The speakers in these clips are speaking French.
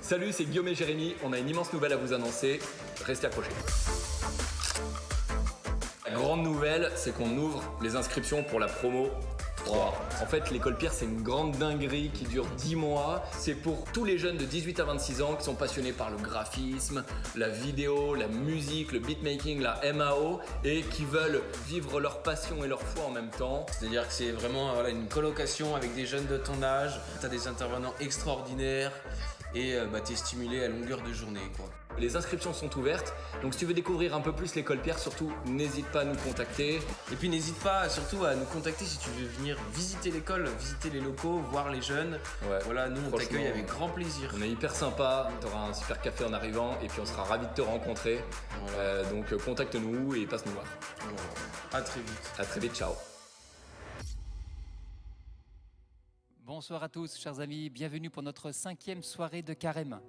Salut, c'est Guillaume et Jérémy, on a une immense nouvelle à vous annoncer, restez accrochés. La grande nouvelle, c'est qu'on ouvre les inscriptions pour la promo 3. En fait, l'école Pierre, c'est une grande dinguerie qui dure 10 mois. C'est pour tous les jeunes de 18 à 26 ans qui sont passionnés par le graphisme, la vidéo, la musique, le beatmaking, la MAO et qui veulent vivre leur passion et leur foi en même temps. C'est-à-dire que c'est vraiment une colocation avec des jeunes de ton âge. Tu as des intervenants extraordinaires et tu es stimulé à longueur de journée, quoi. Les inscriptions sont ouvertes, donc si tu veux découvrir un peu plus l'école Pierre, surtout n'hésite pas à nous contacter. Et puis n'hésite pas surtout à nous contacter si tu veux venir visiter l'école, visiter les locaux, voir les jeunes. Ouais, voilà, nous on t'accueille avec grand plaisir. On est hyper sympa, tu auras un super café en arrivant et puis on sera ravis de te rencontrer. Voilà. Donc contacte-nous et passe nous voir. Voilà. À très vite. À très vite, ciao. Bonsoir à tous, chers amis, bienvenue pour notre 5e soirée de carême.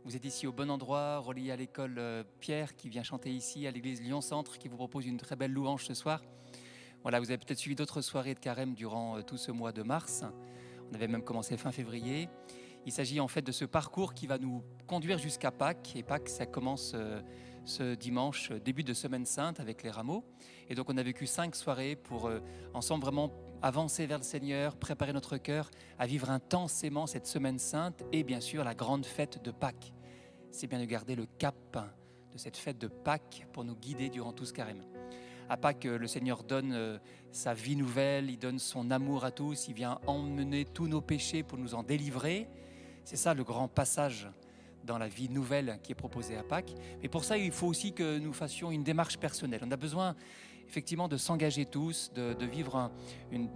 Vous êtes ici au bon endroit, relié à l'école Pierre qui vient chanter ici, à l'église Lyon-Centre qui vous propose une très belle louange ce soir. Voilà, vous avez peut-être suivi d'autres soirées de carême durant tout ce mois de mars. On avait même commencé fin février. Il s'agit en fait de ce parcours qui va nous conduire jusqu'à Pâques. Et Pâques, ça commence ce dimanche, début de Semaine Sainte avec les rameaux. Et donc on a vécu 5 soirées pour ensemble vraiment avancer vers le Seigneur, préparer notre cœur à vivre intensément cette Semaine Sainte et bien sûr la grande fête de Pâques. C'est bien de garder le cap de cette fête de Pâques pour nous guider durant tout ce carême. À Pâques, le Seigneur donne sa vie nouvelle, il donne son amour à tous, il vient emmener tous nos péchés pour nous en délivrer. C'est ça le grand passage dans la vie nouvelle qui est proposée à Pâques. Mais pour ça, il faut aussi que nous fassions une démarche personnelle. On a besoin effectivement de s'engager tous, de vivre une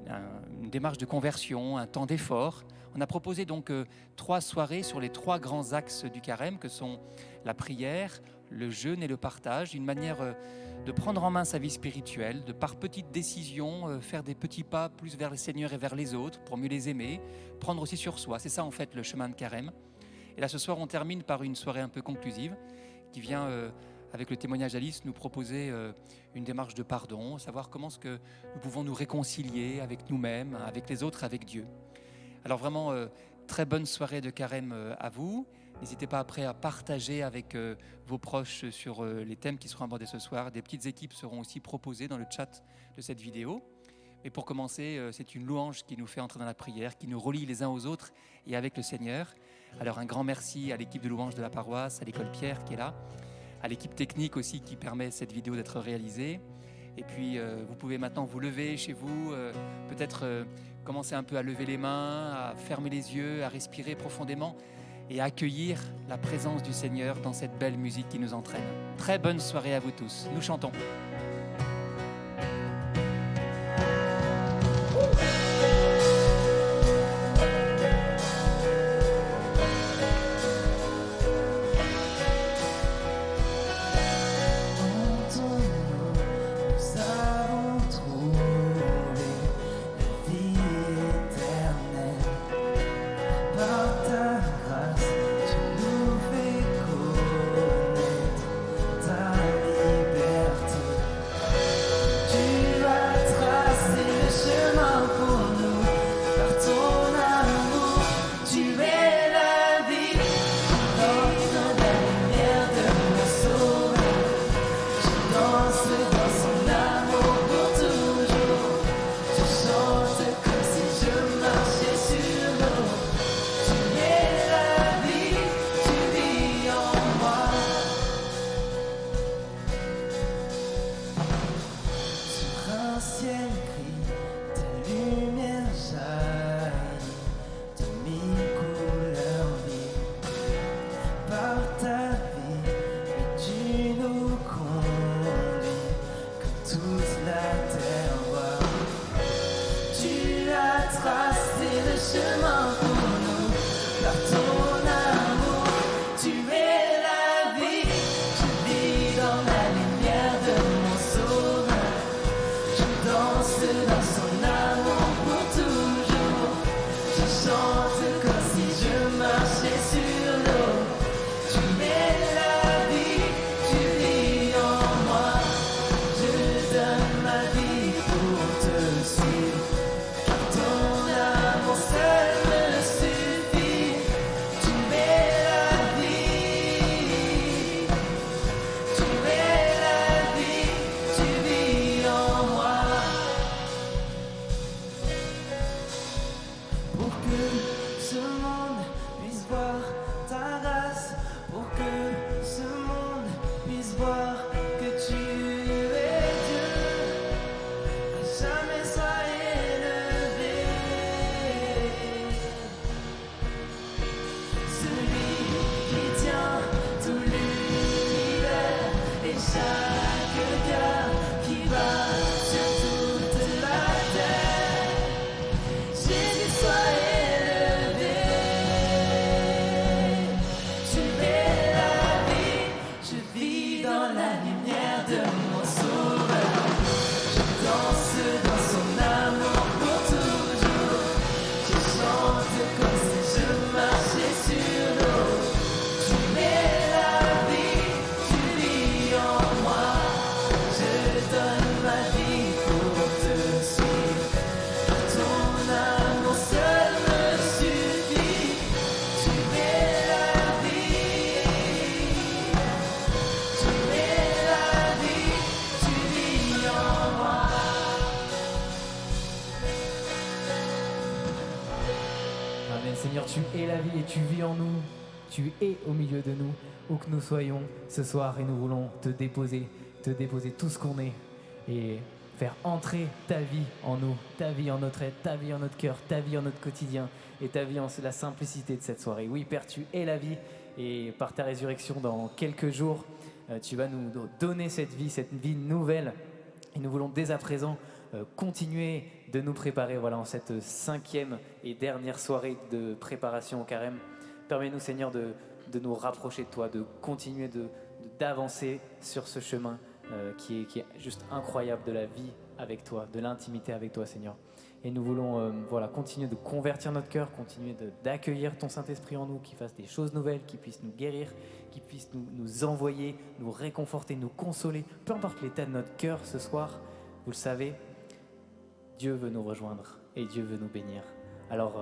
démarche de conversion, un temps d'effort. On a proposé donc 3 soirées sur les 3 grands axes du carême que sont la prière, le jeûne et le partage, une manière de prendre en main sa vie spirituelle, de par petites décisions faire des petits pas plus vers le Seigneur et vers les autres pour mieux les aimer, prendre aussi sur soi. C'est ça en fait le chemin de carême. Et là ce soir on termine par une soirée un peu conclusive qui vient avec le témoignage d'Alice nous proposer une démarche de pardon, savoir comment est-ce que nous pouvons nous réconcilier avec nous-mêmes, avec les autres, avec Dieu. Alors vraiment très bonne soirée de carême à vous. N'hésitez pas après à partager avec vos proches sur les thèmes qui seront abordés ce soir. Des petites équipes seront aussi proposées dans le chat de cette vidéo. Mais pour commencer, c'est une louange qui nous fait entrer dans la prière, qui nous relie les uns aux autres et avec le Seigneur. Alors un grand merci à l'équipe de louange de la paroisse, à l'école Pierre qui est là, à l'équipe technique aussi qui permet cette vidéo d'être réalisée. Et puis vous pouvez maintenant vous lever chez vous, peut-être commencer un peu à lever les mains, à fermer les yeux, à respirer profondément et à accueillir la présence du Seigneur dans cette belle musique qui nous entraîne. Très bonne soirée à vous tous. Nous chantons. Ton amour seul me suffit. Tu mets la chaque cœur qui bat sur toute la terre. Jésus soit élevé. Tu es la vie, je vis dans la lumière de mon sauveur. Je danse dans son amour pour toujours. Je chante comme si je marchais sur l'eau. Tu es la vie, tu vis en moi. Je donne ma vie pour te suivre. Ton amour seul me suffit. Tu es la vie. Tu es la vie, tu vis en moi. Amen. Seigneur, tu es la vie et tu vis en nous. Tu es au milieu de nous, où que nous soyons ce soir, et nous voulons te déposer tout ce qu'on est et faire entrer ta vie en nous, ta vie en notre être, ta vie en notre cœur, ta vie en notre quotidien et ta vie en la simplicité de cette soirée. Oui, Père, tu es la vie et par ta résurrection dans quelques jours, tu vas nous donner cette vie nouvelle. Et nous voulons dès à présent continuer de nous préparer en cette 5e et dernière soirée de préparation au carême. Permets-nous, Seigneur, de nous rapprocher de toi, de continuer d'avancer sur ce chemin qui est juste incroyable de la vie avec toi, de l'intimité avec toi, Seigneur. Et nous voulons continuer de convertir notre cœur, continuer d'accueillir ton Saint-Esprit en nous, qui fasse des choses nouvelles, qui puisse nous guérir, qui puisse nous envoyer, nous réconforter, nous consoler. Peu importe l'état de notre cœur ce soir, vous le savez, Dieu veut nous rejoindre et Dieu veut nous bénir. Alors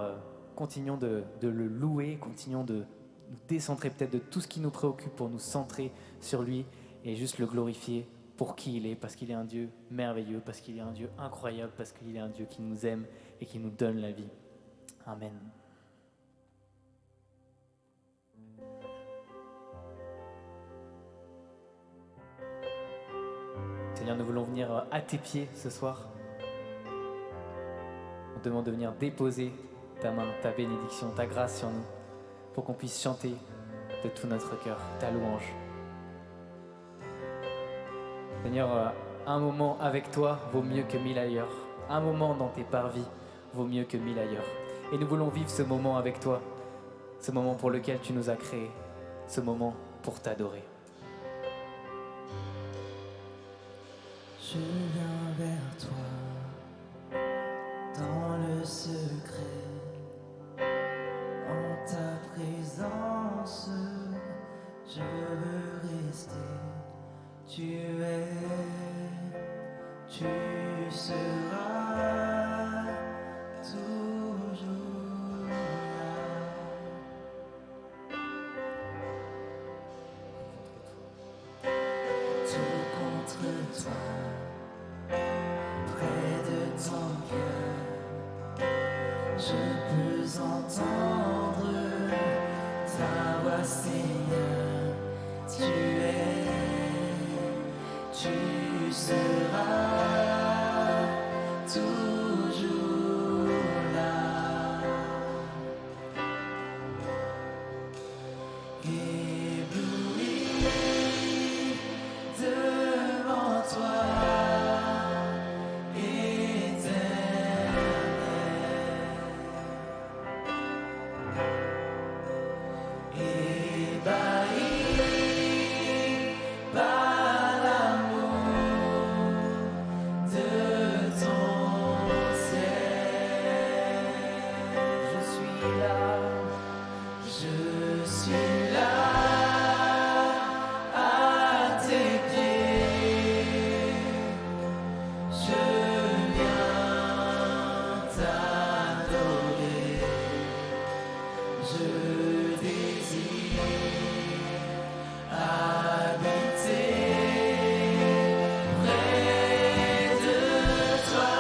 continuons de le louer, continuons de nous décentrer peut-être de tout ce qui nous préoccupe pour nous centrer sur lui et juste le glorifier pour qui il est, parce qu'il est un Dieu merveilleux, parce qu'il est un Dieu incroyable, parce qu'il est un Dieu qui nous aime et qui nous donne la vie. Amen. Seigneur, nous voulons venir à tes pieds ce soir. On te demande de venir déposer ta main, ta bénédiction, ta grâce sur nous, pour qu'on puisse chanter de tout notre cœur ta louange. Seigneur, un moment avec toi vaut mieux que 1000 ailleurs. Un moment dans tes parvis vaut mieux que 1000 ailleurs. Et nous voulons vivre ce moment avec toi, ce moment pour lequel tu nous as créés, ce moment pour t'adorer. Je viens vers toi dans le secret, en ta présence, je veux rester. Tu seras toujours là. Tout contre toi, près de ton cœur, je peux entendre ta voix, Seigneur. Tu seras toujours là. Ébloui devant toi, éternel. Ébahi par l'amour de ton ciel. Je suis là à tes pieds. Je viens t'adorer. Je désire habiter près de toi.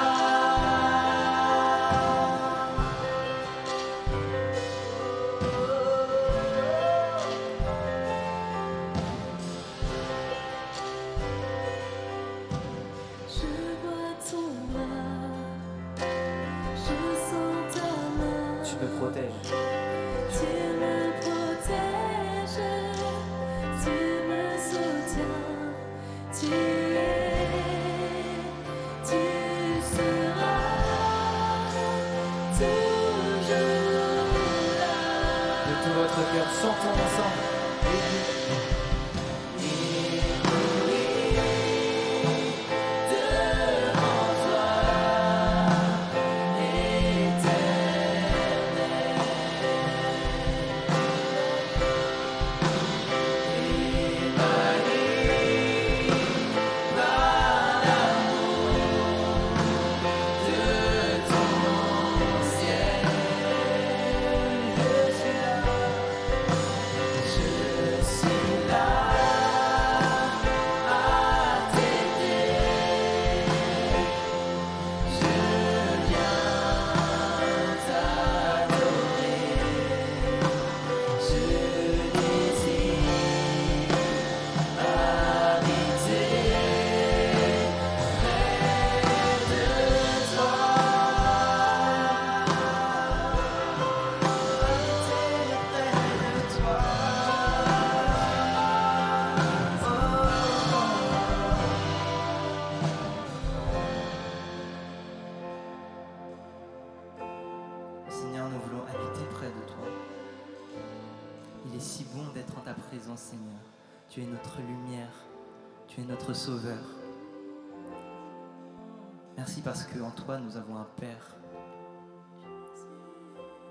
Je vois ton main, je sens ta main. Tu me protèges. Tu me protèges, tu me soutiens cœur, chantons ensemble. Seigneur, nous voulons habiter près de toi. Il est si bon d'être en ta présence, Seigneur. Tu es notre lumière, tu es notre sauveur. Merci parce qu'en toi, nous avons un Père.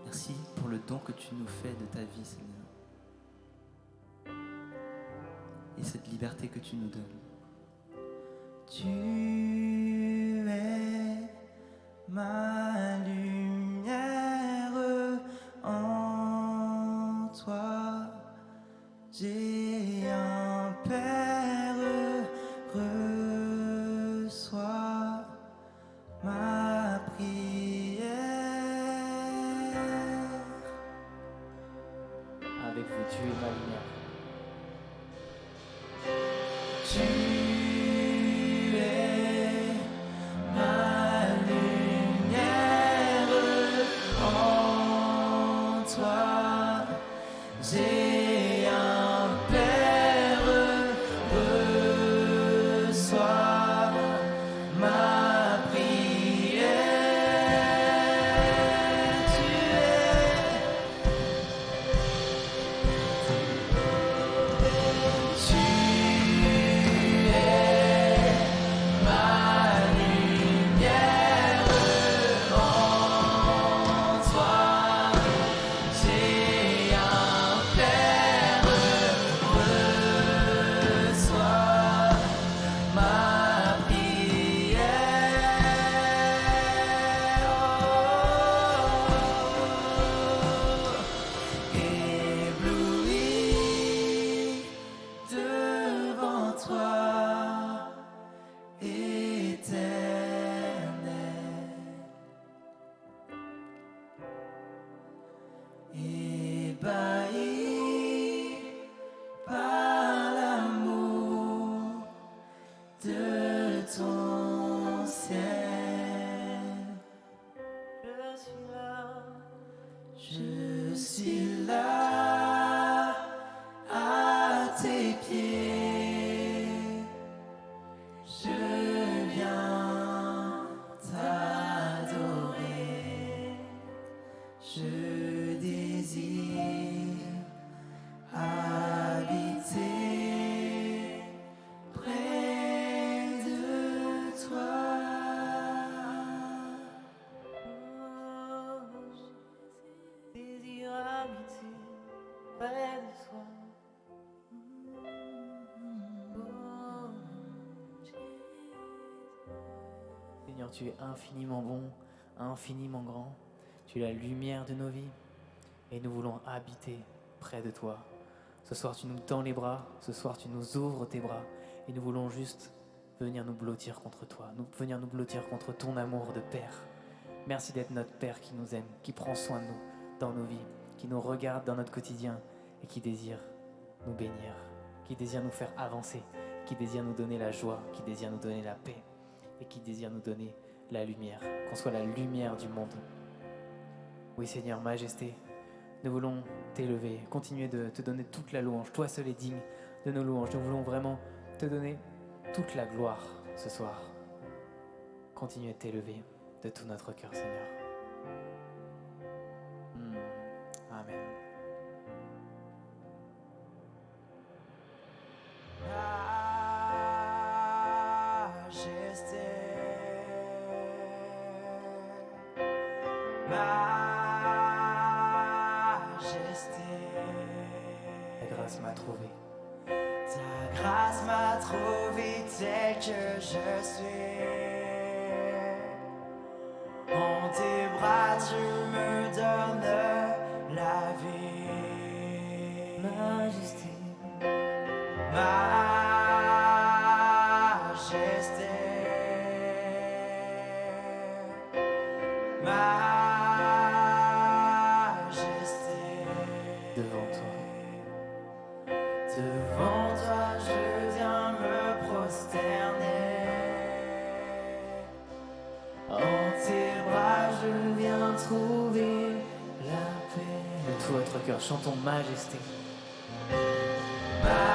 Merci pour le don que tu nous fais de ta vie, Seigneur. Et cette liberté que tu nous donnes. Tu es ma lumière, en toi j'ai un Père, reçois ma prière. Avec vous, tu es ma lumière. Tu es ma lumière, en toi j'ai un Père, reçois ma prière. Tu Je suis là à tes pieds, je viens t'adorer, je désire habiter près de toi. Désire habiter près de toi. Seigneur, tu es infiniment bon, infiniment grand. Tu es la lumière de nos vies et nous voulons habiter près de toi. Ce soir, tu nous tends les bras, ce soir, tu nous ouvres tes bras et nous voulons juste venir nous blottir contre toi, venir nous blottir contre ton amour de Père. Merci d'être notre Père qui nous aime, qui prend soin de nous dans nos vies, qui nous regarde dans notre quotidien et qui désire nous bénir, qui désire nous faire avancer, qui désire nous donner la joie, qui désire nous donner la paix et qui désire nous donner la lumière, qu'on soit la lumière du monde. Oui Seigneur, Majesté, nous voulons t'élever, continuer de te donner toute la louange. Toi seul es digne de nos louanges. Nous voulons vraiment te donner toute la gloire ce soir. Continue de t'élever de tout notre cœur, Seigneur. Amen. grâce m'a trouvé. Ta grâce m'a trouvé tel que je suis. En tes bras tu me donnes la vie. Majesté, Majesté, devant toi. devant toi je viens me prosterner. En tes bras je viens trouver la paix. De tout votre cœur, chantons Majesté. Majesté,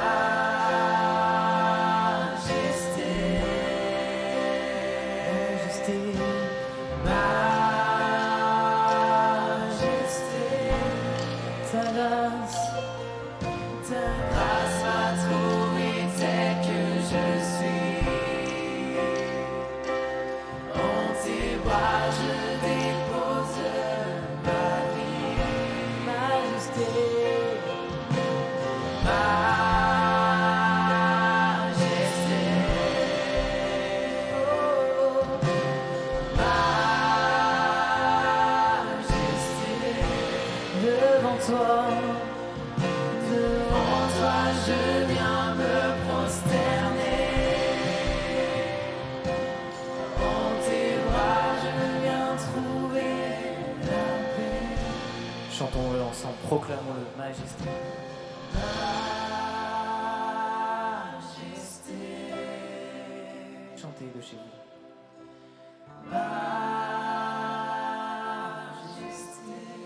Majesté, majesté, ta grâce, ta grâce m'a trouvé tel que je suis. En tes bras je dépose ma vie. Majesté, Majesté, oh, majesté, devant toi. devant toi je viens me prosterner. En tes bras je viens trouver la paix. Chantons-le ensemble, proclamons-le, Majesté. Majesté, Chantez de chez vous. majesté,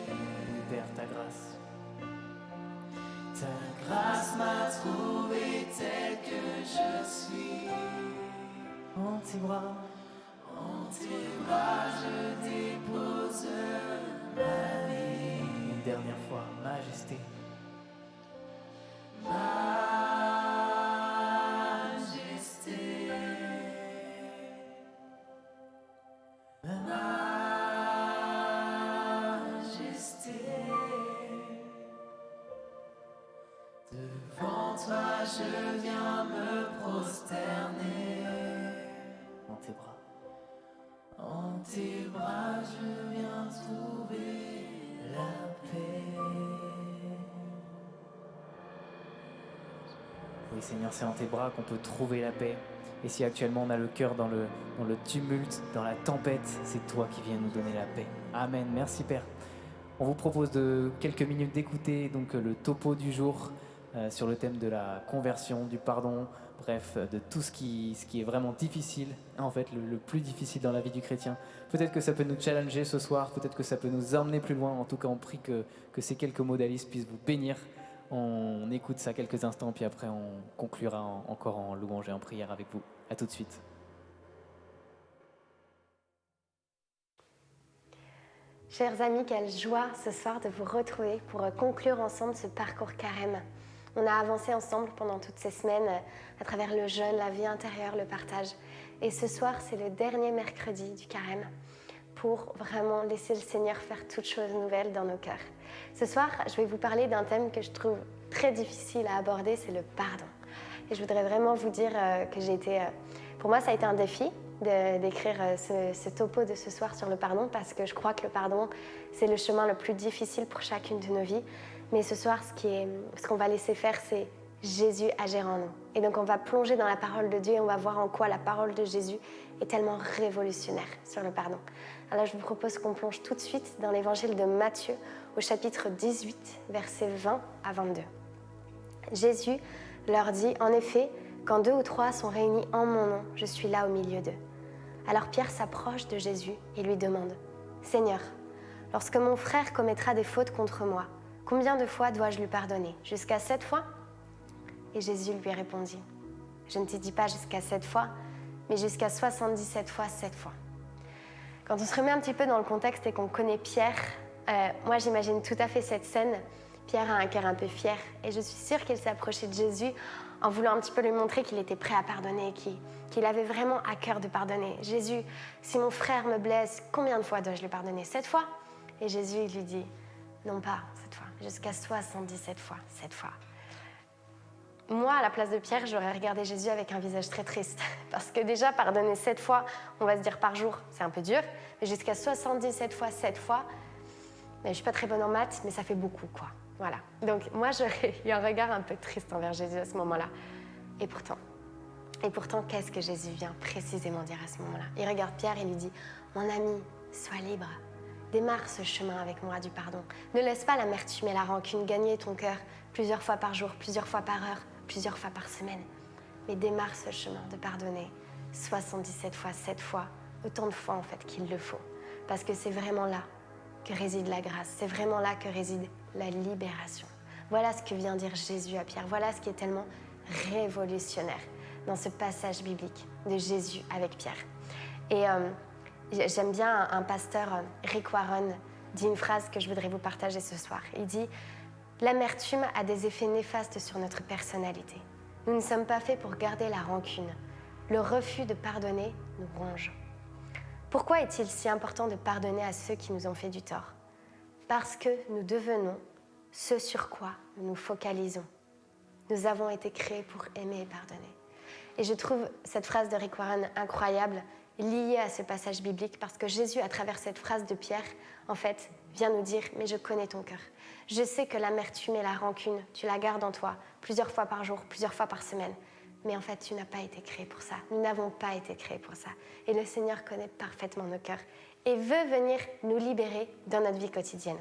Oui, Père, ta grâce. ta grâce m'a trouvé tel que je suis. En tes bras, En tes bras je dépose ma vie. une dernière fois, Majesté. Majesté, majesté, devant toi je viens me prosterner. En tes bras. En tes bras je viens trouver la paix. Oui, Seigneur, c'est en tes bras qu'on peut trouver la paix. Et si actuellement on a le cœur dans le tumulte, dans la tempête, c'est toi qui viens nous donner la paix. Amen. Merci, Père. On vous propose de quelques minutes d'écouter donc le topo du jour sur le thème de la conversion, du pardon, bref, de tout ce qui est vraiment difficile, en fait, le plus difficile dans la vie du chrétien. Peut-être que ça peut nous challenger ce soir, peut-être que ça peut nous emmener plus loin. En tout cas, on prie que ces quelques mots d'Alice puissent vous bénir. On écoute ça quelques instants, puis après on conclura encore en louange et en prière avec vous. À tout de suite. Chers amis, quelle joie ce soir de vous retrouver pour conclure ensemble ce parcours carême. On a avancé ensemble pendant toutes ces semaines à travers le jeûne, la vie intérieure, le partage. Et ce soir, c'est le dernier mercredi du carême pour vraiment laisser le Seigneur faire toutes choses nouvelles dans nos cœurs. Ce soir, je vais vous parler d'un thème que je trouve très difficile à aborder, c'est le pardon. Et je voudrais vraiment vous dire que pour moi, ça a été un défi d'écrire ce topo de ce soir sur le pardon, parce que je crois que le pardon, c'est le chemin le plus difficile pour chacune de nos vies. Mais ce soir, ce qu'on va laisser faire, c'est Jésus agir en nous. Et donc, on va plonger dans la parole de Dieu et on va voir en quoi la parole de Jésus est tellement révolutionnaire sur le pardon. Alors, je vous propose qu'on plonge tout de suite dans l'évangile de Matthieu, au chapitre 18, versets 20 à 22. Jésus leur dit, en effet, quand 2 ou 3 sont réunis en mon nom, je suis là au milieu d'eux. Alors Pierre s'approche de Jésus et lui demande, Seigneur, lorsque mon frère commettra des fautes contre moi, combien de fois dois-je lui pardonner? Jusqu'à 7 fois? Et Jésus lui répondit, je ne te dis pas jusqu'à 7 fois, mais jusqu'à 77 fois 7 fois. Quand on se remet un petit peu dans le contexte et qu'on connaît Pierre, moi j'imagine tout à fait cette scène. Pierre a un cœur un peu fier et je suis sûre qu'il s'est approché de Jésus en voulant un petit peu lui montrer qu'il était prêt à pardonner, qu'il avait vraiment à cœur de pardonner. Jésus, si mon frère me blesse, combien de fois dois-je lui pardonner? 7 fois? Et Jésus lui dit, non pas 7 fois, jusqu'à 77 fois 7 fois. moi, à la place de Pierre, j'aurais regardé Jésus avec un visage très triste. Parce que déjà, pardonner 7 fois, on va se dire par jour, c'est un peu dur. Mais jusqu'à 77 fois, 7 fois, je ne suis pas très bonne en maths, mais ça fait beaucoup, quoi. Voilà. Donc moi, j'aurais eu un regard un peu triste envers Jésus à ce moment-là. Et pourtant, qu'est-ce que Jésus vient précisément dire à ce moment-là? Il regarde Pierre et lui dit, « Mon ami, sois libre. Démarre ce chemin avec moi du pardon. Ne laisse pas l'amertume et la rancune gagner ton cœur plusieurs fois par jour, plusieurs fois par heure, plusieurs fois par semaine. Mais démarre ce chemin de pardonner 77 fois, 7 fois, autant de fois en fait qu'il le faut. Parce que c'est vraiment là que réside la grâce, c'est vraiment là que réside la libération. Voilà ce que vient dire Jésus à Pierre, voilà ce qui est tellement révolutionnaire dans ce passage biblique de Jésus avec Pierre. Et j'aime bien un pasteur, Rick Warren, dit une phrase que je voudrais vous partager ce soir. Il dit « L'amertume a des effets néfastes sur notre personnalité. Nous ne sommes pas faits pour garder la rancune. Le refus de pardonner nous ronge. Pourquoi est-il si important de pardonner à ceux qui nous ont fait du tort? Parce que nous devenons ce sur quoi nous nous focalisons. Nous avons été créés pour aimer et pardonner. » Et je trouve cette phrase de Rick Warren incroyable, liée à ce passage biblique, parce que Jésus, à travers cette phrase de Pierre, en fait, vient nous dire « Mais je connais ton cœur. Je sais que l'amertume et la rancune, tu la gardes en toi, plusieurs fois par jour, plusieurs fois par semaine. Mais en fait, tu n'as pas été créé pour ça. Nous n'avons pas été créés pour ça. Et le Seigneur connaît parfaitement nos cœurs et veut venir nous libérer dans notre vie quotidienne.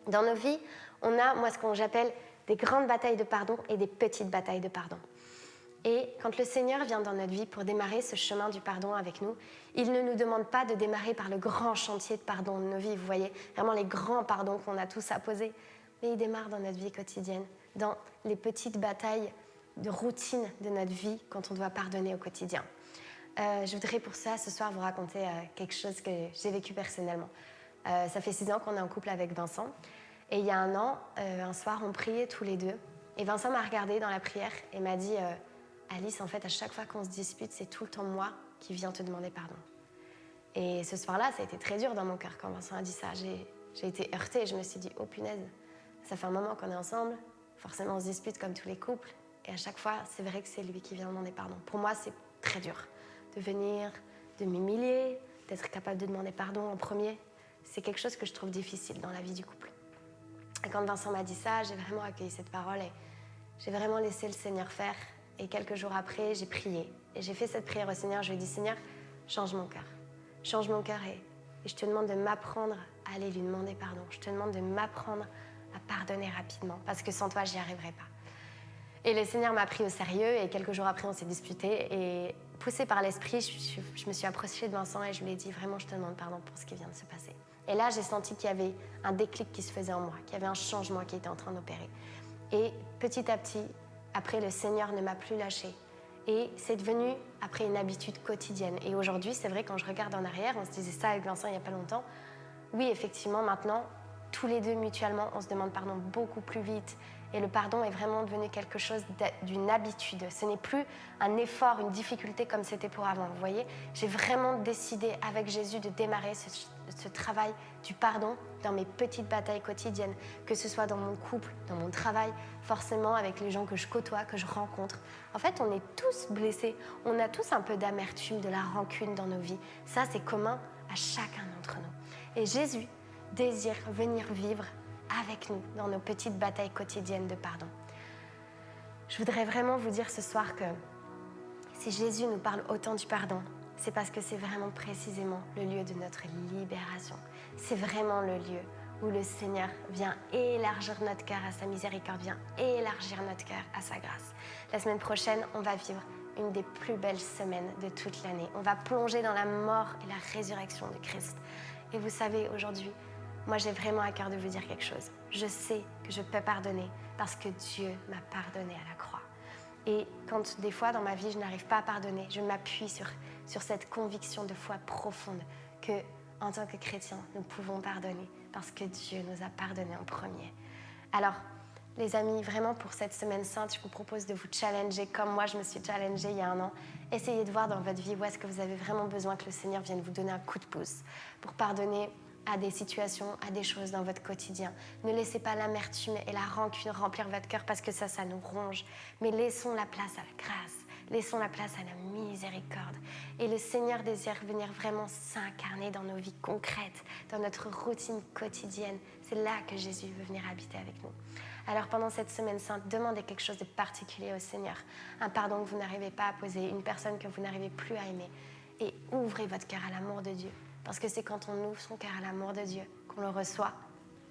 Dans nos vies, on a, moi, ce que j'appelle des grandes batailles de pardon et des petites batailles de pardon. Et quand le Seigneur vient dans notre vie pour démarrer ce chemin du pardon avec nous, il ne nous demande pas de démarrer par le grand chantier de pardon de nos vies, vous voyez, vraiment les grands pardons qu'on a tous à poser, mais il démarre dans notre vie quotidienne, dans les petites batailles de routine de notre vie quand on doit pardonner au quotidien. Je voudrais pour ça, ce soir, vous raconter quelque chose que j'ai vécu personnellement. Ça fait 6 ans qu'on est en couple avec Vincent, et il y a 1 an, un soir, on priait tous les deux, et Vincent m'a regardé dans la prière et m'a dit Alice, en fait, à chaque fois qu'on se dispute, c'est tout le temps moi qui viens te demander pardon. Et ce soir-là, ça a été très dur dans mon cœur quand Vincent a dit ça. J'ai été heurtée, je me suis dit, oh punaise, ça fait un moment qu'on est ensemble, forcément on se dispute comme tous les couples, et à chaque fois, c'est vrai que c'est lui qui vient demander pardon. Pour moi, c'est très dur de venir, de m'humilier, d'être capable de demander pardon en premier. C'est quelque chose que je trouve difficile dans la vie du couple. Et quand Vincent m'a dit ça, j'ai vraiment accueilli cette parole et j'ai vraiment laissé le Seigneur faire. Et quelques jours après, j'ai prié. Et j'ai fait cette prière au Seigneur. Je lui ai dit, Seigneur, change mon cœur. Change mon cœur et je te demande de m'apprendre à aller lui demander pardon. Je te demande de m'apprendre à pardonner rapidement. Parce que sans toi, j'y arriverai pas. Et le Seigneur m'a pris au sérieux. Et quelques jours après, on s'est disputés. Et poussée par l'Esprit, je me suis approchée de Vincent et je lui ai dit, vraiment, je te demande pardon pour ce qui vient de se passer. Et là, j'ai senti qu'il y avait un déclic qui se faisait en moi, qu'il y avait un changement qui était en train d'opérer. Et petit à petit, après, le Seigneur ne m'a plus lâchée. Et c'est devenu, après, une habitude quotidienne. Et aujourd'hui, c'est vrai, quand je regarde en arrière, on se disait ça avec Vincent il n'y a pas longtemps. Oui, effectivement, maintenant, tous les deux, mutuellement, on se demande pardon beaucoup plus vite. Et le pardon est vraiment devenu quelque chose d'une habitude. Ce n'est plus un effort, une difficulté comme c'était pour avant. Vous voyez, j'ai vraiment décidé avec Jésus de démarrer ce travail du pardon dans mes petites batailles quotidiennes, que ce soit dans mon couple, dans mon travail, forcément avec les gens que je côtoie, que je rencontre. En fait, on est tous blessés. On a tous un peu d'amertume, de la rancune dans nos vies. Ça, c'est commun à chacun d'entre nous. Et Jésus désire venir vivre avec nous dans nos petites batailles quotidiennes de pardon. Je voudrais vraiment vous dire ce soir que si Jésus nous parle autant du pardon, c'est parce que c'est vraiment précisément le lieu de notre libération. C'est vraiment le lieu où le Seigneur vient élargir notre cœur à sa miséricorde, vient élargir notre cœur à sa grâce. La semaine prochaine, on va vivre une des plus belles semaines de toute l'année. On va plonger dans la mort et la résurrection de Christ. Et vous savez, aujourd'hui, moi, j'ai vraiment à cœur de vous dire quelque chose. Je sais que je peux pardonner parce que Dieu m'a pardonné à la croix. Et quand des fois dans ma vie, je n'arrive pas à pardonner, je m'appuie sur cette conviction de foi profonde que, en tant que chrétiens, nous pouvons pardonner parce que Dieu nous a pardonné en premier. Alors, les amis, vraiment pour cette semaine sainte, je vous propose de vous challenger comme moi je me suis challengée il y a 1 an. Essayez de voir dans votre vie où est-ce que vous avez vraiment besoin que le Seigneur vienne vous donner un coup de pouce pour pardonner à des situations, à des choses dans votre quotidien. Ne laissez pas l'amertume et la rancune remplir votre cœur parce que ça nous ronge. Mais laissons la place à la grâce. Laissons la place à la miséricorde. Et le Seigneur désire venir vraiment s'incarner dans nos vies concrètes, dans notre routine quotidienne. C'est là que Jésus veut venir habiter avec nous. Alors pendant cette semaine sainte, demandez quelque chose de particulier au Seigneur. Un pardon que vous n'arrivez pas à poser, une personne que vous n'arrivez plus à aimer. Et ouvrez votre cœur à l'amour de Dieu. Parce que c'est quand on ouvre son cœur à l'amour de Dieu, qu'on le reçoit,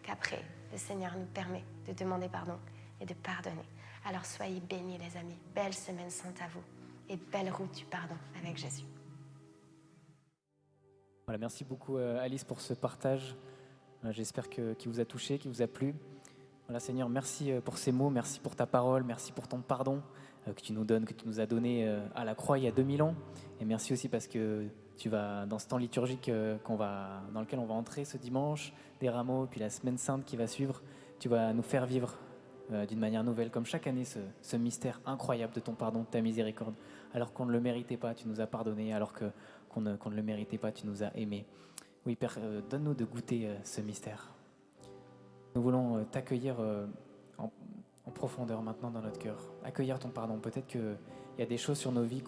qu'après, le Seigneur nous permet de demander pardon et de pardonner. Alors soyez bénis les amis, belle semaine sainte à vous et belle route du pardon avec Jésus. Voilà, merci beaucoup Alice pour ce partage. J'espère qu'il vous a touché, qu'il vous a plu. Voilà, Seigneur, merci pour ces mots, merci pour ta parole, merci pour ton pardon que tu nous donnes, que tu nous as donné à la croix il y a 2000 ans. Et merci aussi parce que tu vas, dans ce temps liturgique dans lequel on va entrer ce dimanche, des rameaux, puis la semaine sainte qui va suivre, tu vas nous faire vivre d'une manière nouvelle, comme chaque année, ce mystère incroyable de ton pardon, de ta miséricorde. Alors qu'on ne le méritait pas, tu nous as pardonné, alors qu'on ne le méritait pas, tu nous as aimés. Oui, Père, donne-nous de goûter ce mystère. Nous voulons t'accueillir en profondeur maintenant dans notre cœur, accueillir ton pardon. Peut-être qu'il y a des choses sur nos vies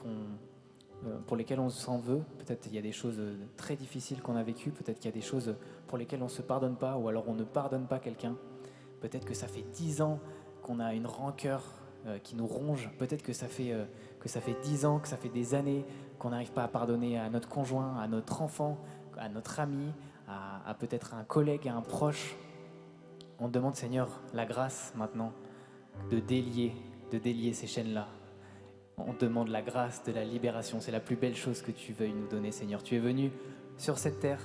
pour lesquelles on s'en veut, peut-être il y a des choses très difficiles qu'on a vécues, peut-être qu'il y a des choses pour lesquelles on ne se pardonne pas, ou alors on ne pardonne pas quelqu'un. Peut-être que ça fait 10 ans qu'on a une rancœur qui nous ronge, peut-être que ça fait 10 ans, que ça fait des années qu'on n'arrive pas à pardonner à notre conjoint, à notre enfant, à notre ami, à peut-être un collègue, à un proche. On demande, Seigneur, la grâce maintenant de délier ces chaînes-là. On demande la grâce de la libération. C'est la plus belle chose que tu veuilles nous donner, Seigneur. Tu es venu sur cette terre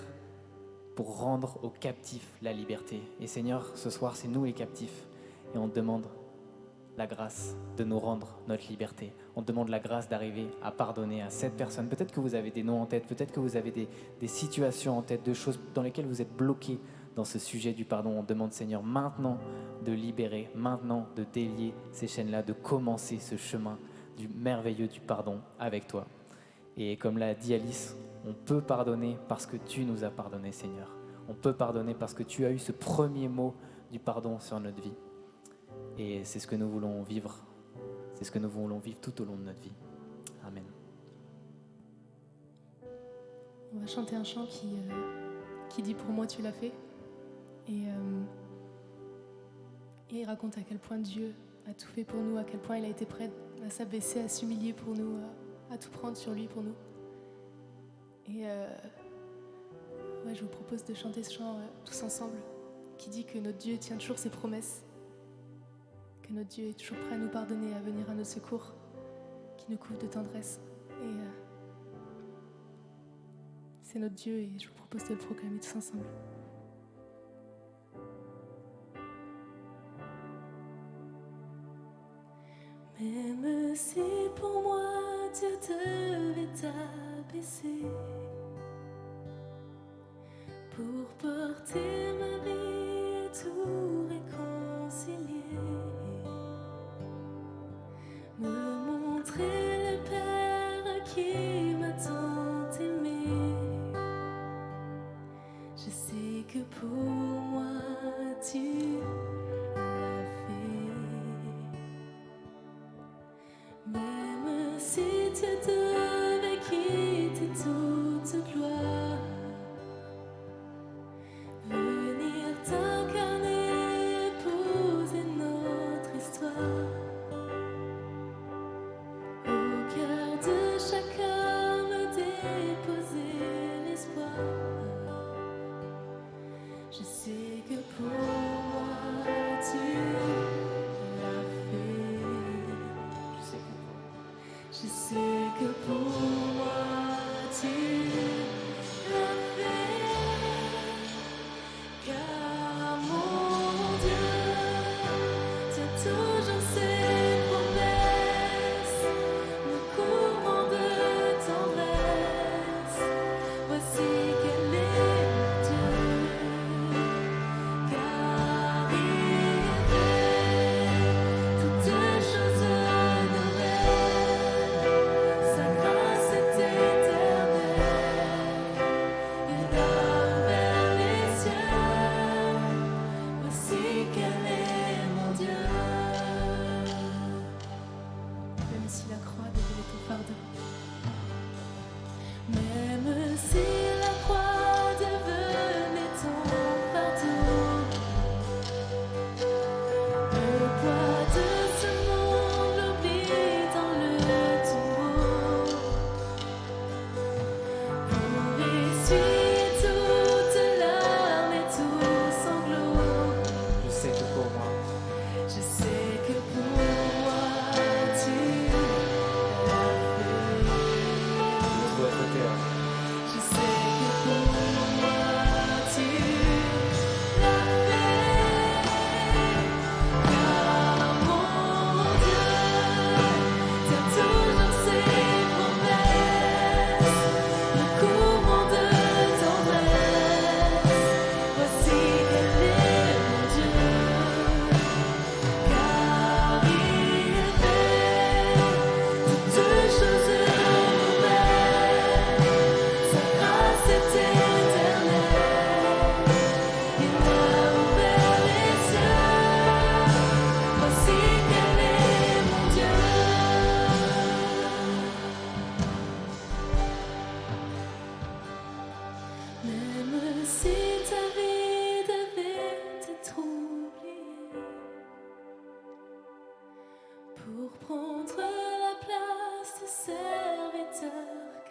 pour rendre aux captifs la liberté. Et Seigneur, ce soir, c'est nous les captifs. Et on te demande la grâce de nous rendre notre liberté. On te demande la grâce d'arriver à pardonner à cette personne. Peut-être que vous avez des noms en tête, peut-être que vous avez des situations en tête, de choses dans lesquelles vous êtes bloqués dans ce sujet du pardon. On demande, Seigneur, maintenant de libérer, maintenant de délier ces chaînes-là, de commencer ce chemin du merveilleux du pardon avec toi. Et comme l'a dit Alice, on peut pardonner parce que tu nous as pardonné, Seigneur. On peut pardonner parce que tu as eu ce premier mot du pardon sur notre vie. Et c'est ce que nous voulons vivre. C'est ce que nous voulons vivre tout au long de notre vie. Amen. On va chanter un chant qui dit « Pour moi, tu l'as fait ». Et il raconte à quel point Dieu a tout fait pour nous, à quel point il a été prêt à s'abaisser, à s'humilier pour nous, à tout prendre sur lui pour nous. Et je vous propose de chanter ce chant tous ensemble, qui dit que notre Dieu tient toujours ses promesses, que notre Dieu est toujours prêt à nous pardonner, à venir à notre secours, qui nous couvre de tendresse. Et c'est notre Dieu et je vous propose de le proclamer tous ensemble. Même si pour moi Dieu devait t'abaisser pour porter ma vie et tout réconcilier, me montrer le Père qui m'a tant aimé, je sais que pour moi tu l'as fait. Même si tu devais quitter toute gloire, venir t'incarner, épouser notre histoire, au cœur de chaque homme déposer l'espoir, je sais que pour moi tu l'as fait. Je sais que pour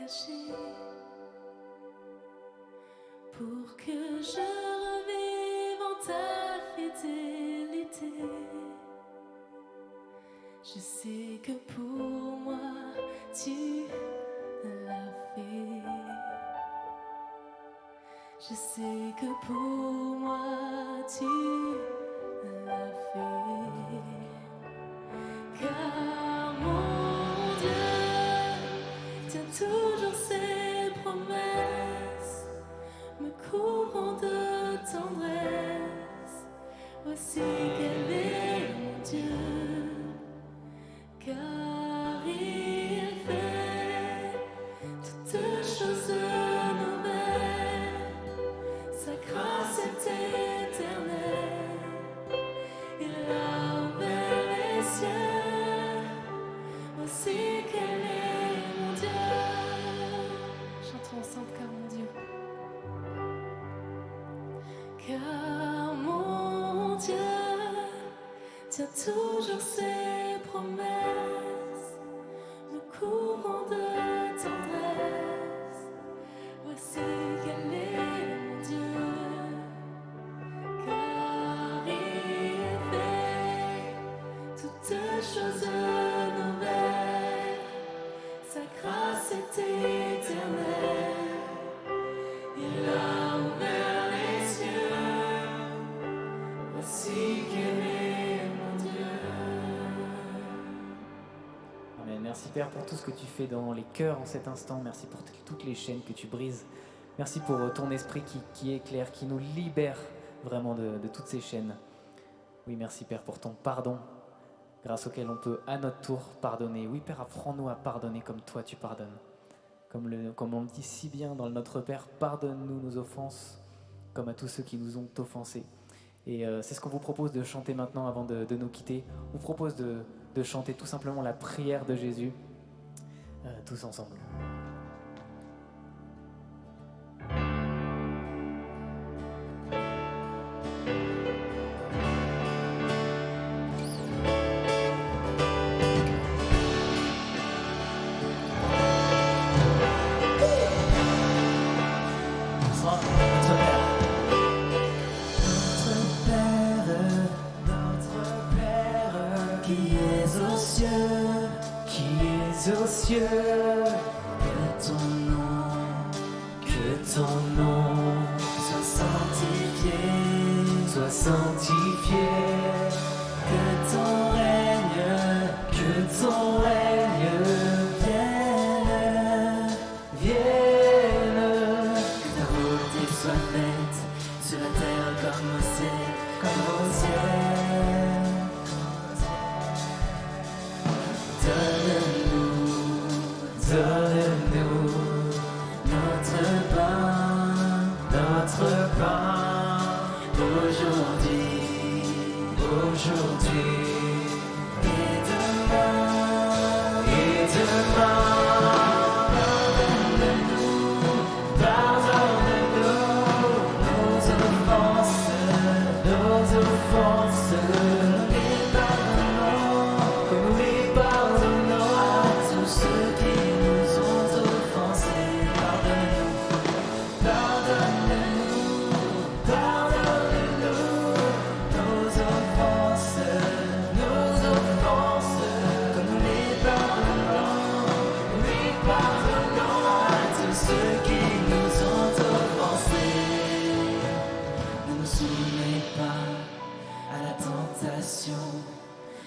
cacher pour que je revive en ta fidélité. Je sais que pour moi tu l'as fait. Je sais que pour moi tu l'as fait. Car mon Dieu tient toujours ses promesses, me couvrant de tendresse. Voici quel est mon Dieu. Car il fait toutes choses nouvelles, sa grâce est éternelle, il a ouvert les cieux, voici quel est mon Dieu. Chantons ensemble, car mon Dieu. Car mon Dieu tient toujours ses promesses, me couvrant de tendresse. Voici quel est mon Dieu. Car il fait toutes choses nouvelles, sa grâce est éternelle, il a ouvert les cieux. Voici quel est mon Dieu. Amen. Merci Père pour tout ce que tu fais dans les cœurs en cet instant. Merci pour toutes les chaînes que tu brises. Merci pour ton esprit qui éclaire, qui nous libère vraiment de toutes ces chaînes. Oui, merci Père pour ton pardon, grâce auquel on peut à notre tour pardonner. Oui Père, apprends-nous à pardonner comme toi tu pardonnes. Comme on le dit si bien dans le Notre Père, pardonne-nous nos offenses comme à tous ceux qui nous ont offensés. Et c'est ce qu'on vous propose de chanter maintenant avant de nous quitter. On vous propose de chanter tout simplement la prière de Jésus, tous ensemble. Aux cieux, que ton nom soit sanctifié, que ton règne vienne, que ta volonté soit faite sur la terre comme au ciel. Donne-nous notre pain aujourd'hui et demain. Pardonne-nous nos offenses, comme nous les pardonnons à tous ceux qui nous ont offensés.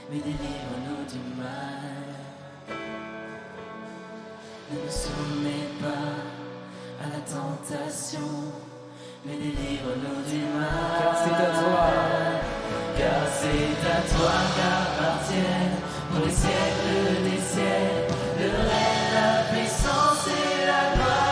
Mais délivre-nous du mal. Ne nous soumets pas à la tentation, mais délivre-nous du mal. Car c'est à toi. Car c'est à toi qu'appartiennent pour les siècles des siècles le règne, la puissance et la gloire.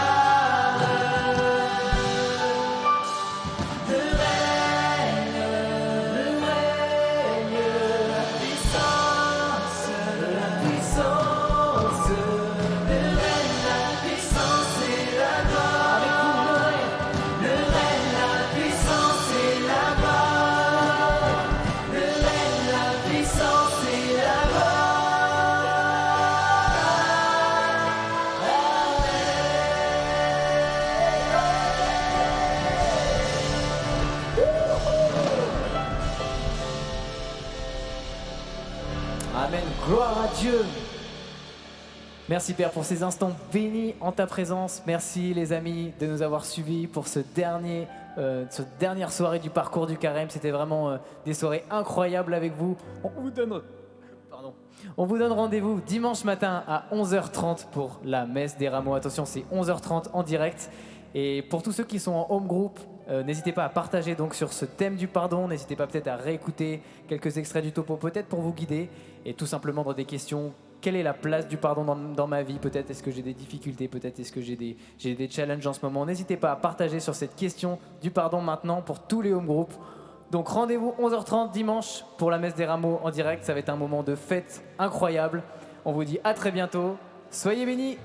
Amen. Gloire à Dieu. Merci Père pour ces instants bénis en ta présence. Merci les amis de nous avoir suivis pour cette dernière soirée du parcours du carême. C'était vraiment des soirées incroyables avec vous. On vous donne rendez-vous dimanche matin à 11h30 pour la messe des rameaux. Attention, c'est 11h30 en direct. Et pour tous ceux qui sont en home group, n'hésitez pas à partager donc sur ce thème du pardon. N'hésitez pas peut-être à réécouter quelques extraits du topo, peut-être pour vous guider. Et tout simplement dans des questions. Quelle est la place du pardon dans ma vie? Peut-être est-ce que j'ai des difficultés? Peut-être est-ce que j'ai des challenges en ce moment? N'hésitez pas à partager sur cette question du pardon maintenant pour tous les home groups. Donc rendez-vous 11h30 dimanche pour la messe des rameaux en direct. Ça va être un moment de fête incroyable. On vous dit à très bientôt. Soyez bénis.